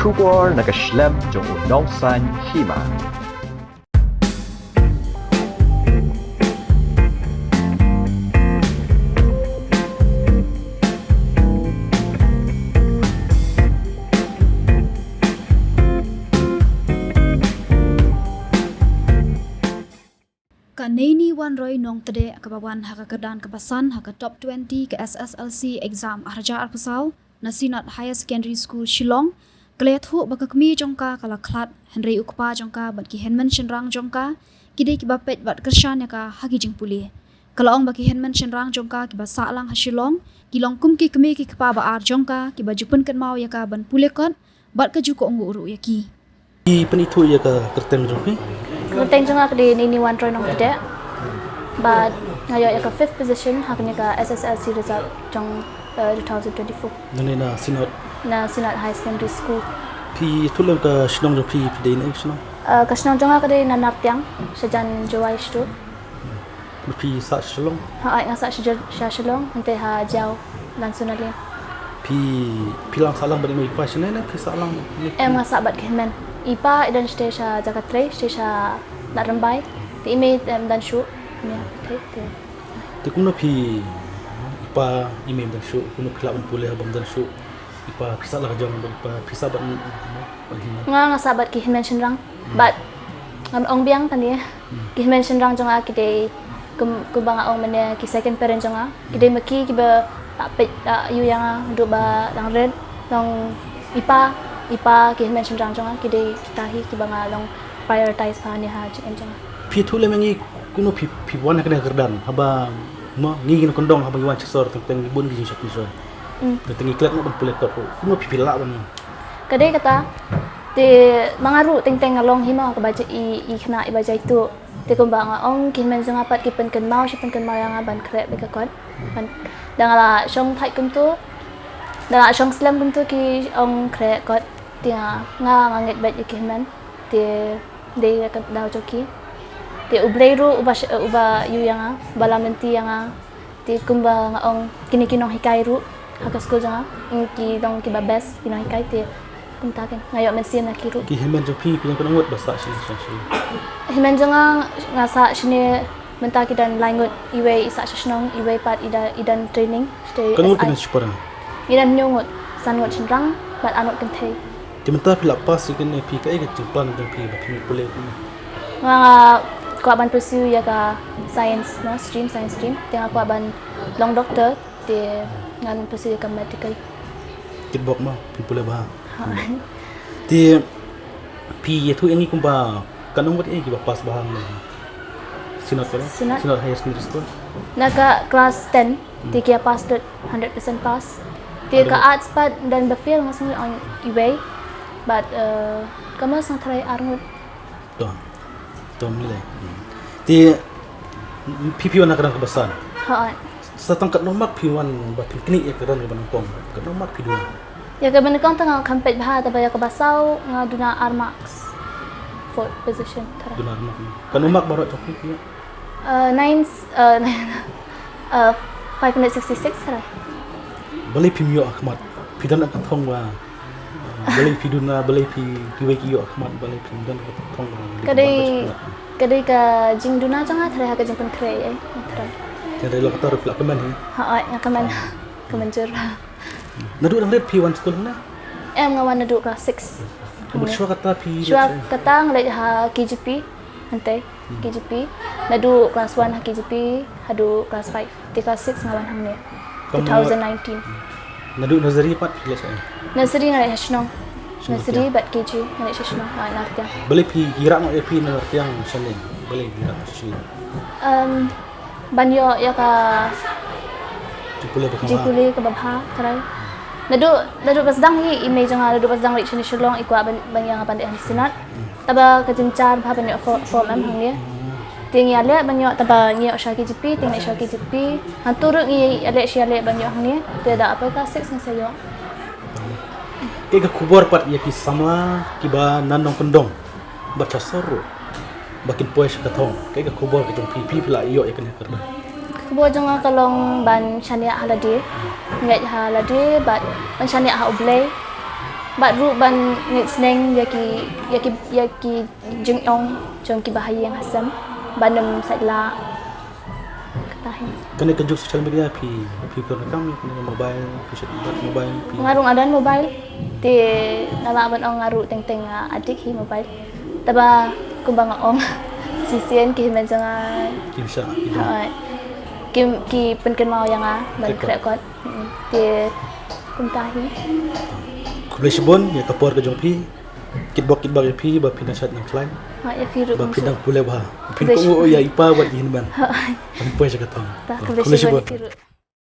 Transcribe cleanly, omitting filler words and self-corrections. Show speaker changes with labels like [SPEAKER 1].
[SPEAKER 1] bersyukur nak Islam jong unongsan hima.
[SPEAKER 2] Ka Naini Wan Roy Nong Tede Kabawan Haka Kedan Kebasan Haka Top 20 ke SSLC exam Arja Arpasau Nasinat Higher Secondary School Shillong Keliat hu baka kemi jongka kala klat Henry Ukpa jongka bat ki Henman Shenrang jongka Kidai ki bapet bat kershan yaka hagi jeng pulih Kalau ong baki Henman Shenrang jongka ki ba sa'lang ha Shillong Kilong kum ki kemi ki kepa ba ar jongka ki ba jupen ken mau yaka ban pulih kot bat ke juko ngu uru yaki
[SPEAKER 3] Di penitu yaka kerteng jongki
[SPEAKER 4] Kerteng jengak di Naini Wan Roy Nong Tede but ngayo yaka 5th position haknya ka SSLC result jong 2024
[SPEAKER 3] Nana sinot
[SPEAKER 4] na Sinat High Secondary School
[SPEAKER 3] pi tulem ka shnong pi de ne shnong
[SPEAKER 4] kasnong jengak di Nanartyang sejan Jawai Stu
[SPEAKER 3] pi sa shlong
[SPEAKER 4] ha ai ngasa Shalong hante ha Jiao Lansunalin
[SPEAKER 3] pi lang salang bani mai pa shne pi salang
[SPEAKER 4] em ngasa bat kemen ipa dan stesha Jakatre stesha Narembai ti ime dan shu ya te
[SPEAKER 3] te kuno pi ipa ime dan shu kuno klab puleh abang dan shu ipa pisa lah jang ipa pisa ban
[SPEAKER 4] ngasa bat kemen Shenrang but ngam ong biang kan dia kemen Shenrang jong akide kubang ong mene ki second parent jong kide maki ki ba tapet yu yang do ba lang red long ipa kemen Shenrang jong kide kitahi ki banga long prioritize pa ni ha jeng jong
[SPEAKER 3] pi tulem ngi kuno pi wan ka kerdan haba ma ngi kondong haba wan cesor tentang bun gi shop ni so tentang iklat na ban puleh ka kuno pi pila ban
[SPEAKER 4] kade kata te mangaru teng along hima ka baca i khna i baca itu te kumbang ong kemen jong apat ki pen ken mau yang ban krep be ka kon ban dangala shong thai kum tu dangala shong slam kum tu ki ong krep kot tia nga nget bet kemen te de ka daw choki te ubleiru uba yu yang balamenti yang te kumbang ong kini-kinong hikairu hakas ko jang ki dong ki babes kinong hikai te kumtaken ngayo mensin na kiru
[SPEAKER 3] ki hemen jo pi yang kana ngot basa shne
[SPEAKER 4] himen janga ngasa shne mentaki dan langut iwe isa shnong iwe pat idan training stay
[SPEAKER 3] kana ngot kana shpara
[SPEAKER 4] idan nyungut sangot Shenrang bat anot kentei
[SPEAKER 3] timenta pila pas ikene pi ka ega timpan dan pi ba pi puleh
[SPEAKER 4] nga ko aban pursue ya ka science no stream science stream tengah ko aban long doctor te ngan pursue ka medical
[SPEAKER 3] kitbok ma pi puleh ba ti pi yetu engi kumba kanong wat egi ba pas bahang sinat higher secondary school
[SPEAKER 4] naga class 10 ti kia pass 100% pass ti ka arts pat dan befil ngasung on iwe but kamu sang try arngut
[SPEAKER 3] to nilai ti pi wan kadang kebasan
[SPEAKER 4] ha
[SPEAKER 3] satang kat nomak pi wan ba teknik ya kadang ban kong kat nomak pi dua
[SPEAKER 4] ya ka benekong tengah kampet bah tabaya ka basau ngaduna armax 4th position tara
[SPEAKER 3] duna nomak kan nomak baru coki pi
[SPEAKER 4] 566 tara
[SPEAKER 3] balai pi mio ahmad pi dan ka thong wa balai pi duna balai pi wei ki yo ahmad balai pi dan ka thong wa
[SPEAKER 4] kadai ka jing duna janga tara ha ka jing pen kre ai tara
[SPEAKER 3] jadi lo kata rupla kemen hi
[SPEAKER 4] ha ngakaman kemenjur
[SPEAKER 3] nadu dang red pi wan school na
[SPEAKER 4] em ngawan nadu ka 6
[SPEAKER 3] bersua kata pi
[SPEAKER 4] Shua kata nglet ha KGP hantai KGP nadu class 1 ha KGP hadu class 5 ti class 6 ngawan hamne 2019
[SPEAKER 3] nadu nazari pat pila sai
[SPEAKER 4] nursery nglet hashnong nursery bat KG nglet hashnong nartia
[SPEAKER 3] balai pi kira mo pi na tiang shaleng balai kira shaleng
[SPEAKER 4] banyo ya ka
[SPEAKER 3] jipule
[SPEAKER 4] ke babha tarai nadu pasdang hi image nga nadu pasdang ri chini Shillong ikwa ban yang pandai sinat taba kajimcar bha banyo form am hangye tingi ale banyo taba ngi osha KGP tingi osha KGP hantur ngi ale shiale banyo hangye tidak apa ka 6 sayo
[SPEAKER 3] ke kubur pat ya ki sama kiba nanong kendong baca soru bakin poes katong ke kubur ke jong pipi pula iyo ya kena kerda
[SPEAKER 4] Kubo janga kalong ban shania halade ngai halade bat ban shania ha oblay Bat ru ban ngit sneng yaki jengong jong ki bahaya yang hasam banem sadla katahin.
[SPEAKER 3] Kena kejuk sosial media pi pernah kami kena mobile, mobile pi.
[SPEAKER 4] Ngarung adan mobile ti nama ban ong ngaru teng adik hi mobile. Taba kumbang ong sisien ki men sanga
[SPEAKER 3] Kimsa.
[SPEAKER 4] ki penken mau yang ban krek kot. Ti kumtahi.
[SPEAKER 3] Kublesibon ya kapor ke jong pi. Kitbok ya pi ba pinasat nang klain.
[SPEAKER 4] Ha ya firu
[SPEAKER 3] Ba pinang pule ba. Pin ko ya ipa wat hin ban. An poy sa katong.
[SPEAKER 4] Ta kublesibon firu.